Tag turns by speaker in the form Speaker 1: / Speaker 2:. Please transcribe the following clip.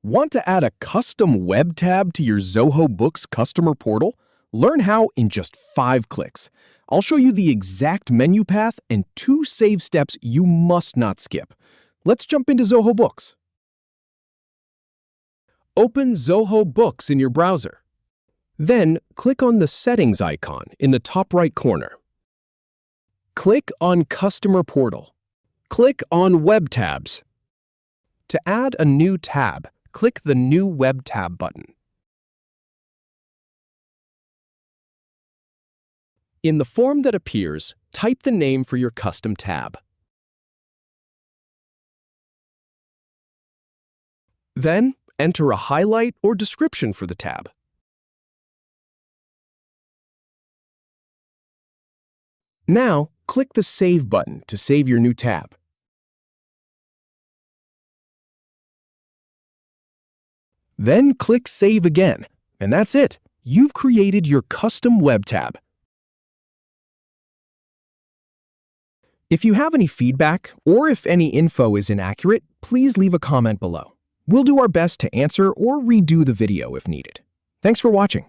Speaker 1: Want to add a custom web tab to your Zoho Books customer portal? Learn how in just 5 clicks. I'll show you the exact menu path and 2 save steps you must not skip. Let's jump into Zoho Books. Open Zoho Books in your browser. Then, click on the Settings icon in the top right corner. Click on Customer Portal. Click on Web Tabs. To add a new tab, click the New Web Tab button. In the form that appears, type the name for your custom tab. Then, enter a highlight or description for the tab. Now, click the Save button to save your new tab. Then click Save again, and that's it. You've created your custom web tab. If you have any feedback, or if any info is inaccurate, please leave a comment below. We'll do our best to answer or redo the video if needed. Thanks for watching.